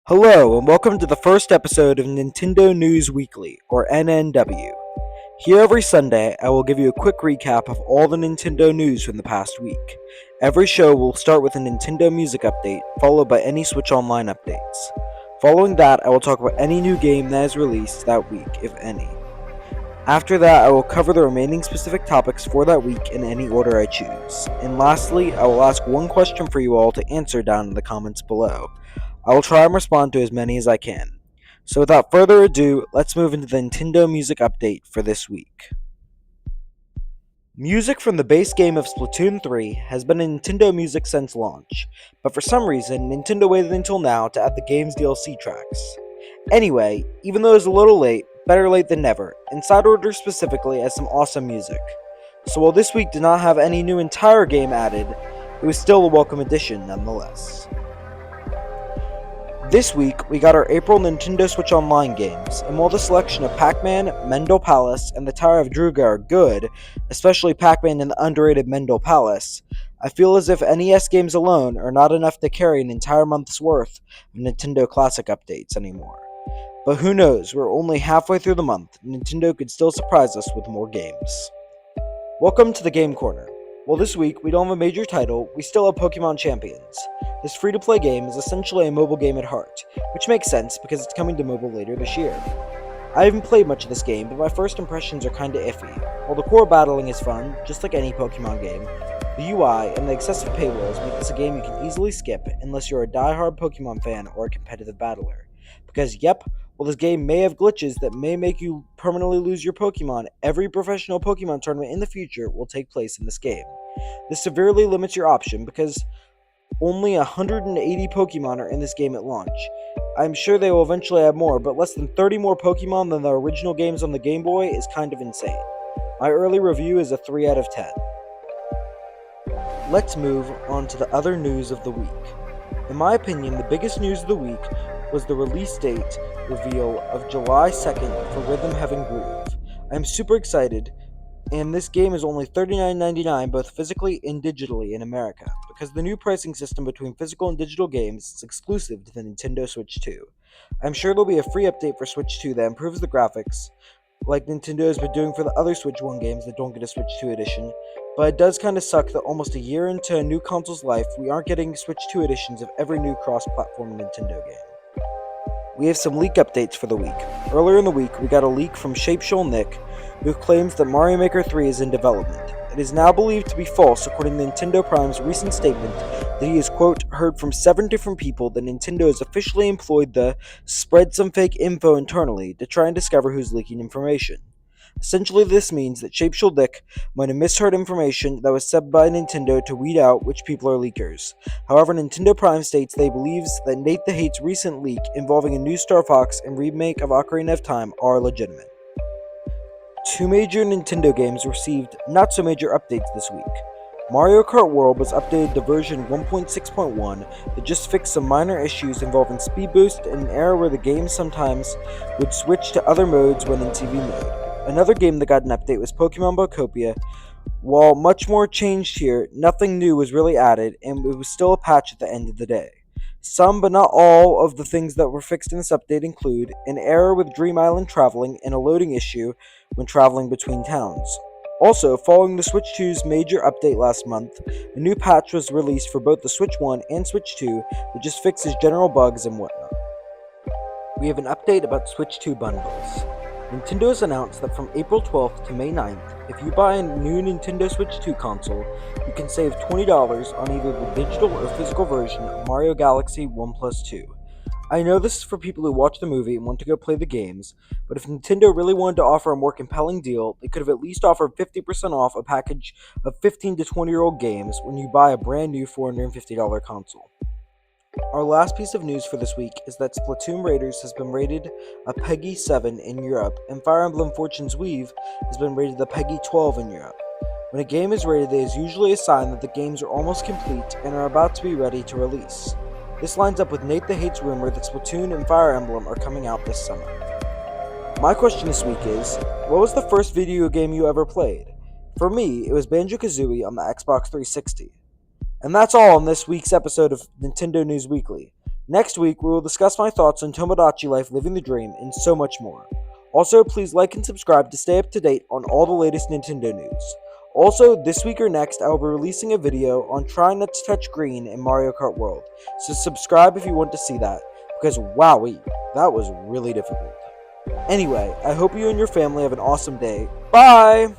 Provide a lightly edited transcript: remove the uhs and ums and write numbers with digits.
Hello, and welcome to the first episode of Nintendo News Weekly, or NNW. Here every Sunday, I will give you a quick recap of all the Nintendo news from the past week. Every show will start with a Nintendo music update, followed by any Switch Online updates. Following that, I will talk about any new game that is released that week, if any. After that, I will cover the remaining specific topics for that week in any order I choose. And lastly, I will ask one question for you all to answer down in the comments below. I will try and respond to as many as I can. So without further ado, let's move into the Nintendo Music Update for this week. Music from the base game of Splatoon 3 has been in Nintendo Music since launch, but for some reason, Nintendo waited until now to add the game's DLC tracks. Anyway, even though it's a little late, better late than never, and Side Order specifically has some awesome music. So while this week did not have any new entire game added, it was still a welcome addition nonetheless. This week, we got our April Nintendo Switch Online games, and while the selection of Pac-Man, Mendel Palace, and the Tower of Druga are good, especially Pac-Man and the underrated Mendel Palace, I feel as if NES games alone are not enough to carry an entire month's worth of Nintendo Classic updates anymore. But who knows, we're only halfway through the month, Nintendo could still surprise us with more games. Welcome to the Game Corner. Well, this week, we don't have a major title, we still have Pokemon Champions. This free-to-play game is essentially a mobile game at heart, which makes sense because it's coming to mobile later this year. I haven't played much of this game, but my first impressions are kinda iffy. While the core battling is fun, just like any Pokemon game, the UI and the excessive paywalls make this a game you can easily skip unless you're a die-hard Pokemon fan or a competitive battler. Because yep, while this game may have glitches that may make you permanently lose your Pokemon, every professional Pokemon tournament in the future will take place in this game. This severely limits your option because only 180 Pokemon are in this game at launch. I'm sure they will eventually add more, but less than 30 more Pokemon than the original games on the Game Boy is kind of insane. My early review is a 3 out of 10. Let's move on to the other news of the week. In my opinion, the biggest news of the week was the release date reveal of July 2nd for Rhythm Heaven Groove. I am super excited, and this game is only $39.99 both physically and digitally in America, because the new pricing system between physical and digital games is exclusive to the Nintendo Switch 2. I'm sure there'll be a free update for Switch 2 that improves the graphics, like Nintendo has been doing for the other Switch 1 games that don't get a Switch 2 edition, but it does kinda suck that almost a year into a new console's life, we aren't getting Switch 2 editions of every new cross-platform Nintendo game. We have some leak updates for the week. Earlier in the week, we got a leak from Shapeshell Nick, who claims that Mario Maker 3 is in development. It is now believed to be false according to Nintendo Prime's recent statement that he has, quote, heard from 7 different people that Nintendo has officially employed the spread some fake info internally to try and discover who's leaking information. Essentially, this means that Shapeshell Nick might have misheard information that was said by Nintendo to weed out which people are leakers. However, Nintendo Prime states they believes that Nate the Hate's recent leak involving a new Star Fox and remake of Ocarina of Time are legitimate. 2 major Nintendo games received not-so-major updates this week. Mario Kart World was updated to version 1.6.1 that just fixed some minor issues involving speed boost and an error where the game sometimes would switch to other modes when in TV mode. Another game that got an update was Pokemon Bocopia. While much more changed here, nothing new was really added, and it was still a patch at the end of the day. Some, but not all, of the things that were fixed in this update include an error with Dream Island traveling and a loading issue when traveling between towns. Also, following the Switch 2's major update last month, a new patch was released for both the Switch 1 and Switch 2 that just fixes general bugs and whatnot. We have an update about Switch 2 bundles. Nintendo has announced that from April 12th to May 9th, if you buy a new Nintendo Switch 2 console, you can save $20 on either the digital or physical version of Mario Galaxy 1+2. I know this is for people who watch the movie and want to go play the games, but if Nintendo really wanted to offer a more compelling deal, they could have at least offered 50% off a package of 15 to 20-year-old games when you buy a brand new $450 console. Our last piece of news for this week is that Splatoon Raiders has been rated a PEGI 7 in Europe, and Fire Emblem Fortune's Weave has been rated a PEGI 12 in Europe. When a game is rated, it is usually a sign that the games are almost complete and are about to be ready to release. This lines up with Nate the Hate's rumor that Splatoon and Fire Emblem are coming out this summer. My question this week is, what was the first video game you ever played? For me, it was Banjo-Kazooie on the Xbox 360. And that's all on this week's episode of Nintendo News Weekly. Next week, we will discuss my thoughts on Tomodachi Life Living the Dream and so much more. Also, please like and subscribe to stay up to date on all the latest Nintendo news. Also, this week or next, I will be releasing a video on trying not to touch green in Mario Kart World, so subscribe if you want to see that, because wowee, that was really difficult. Anyway, I hope you and your family have an awesome day. Bye!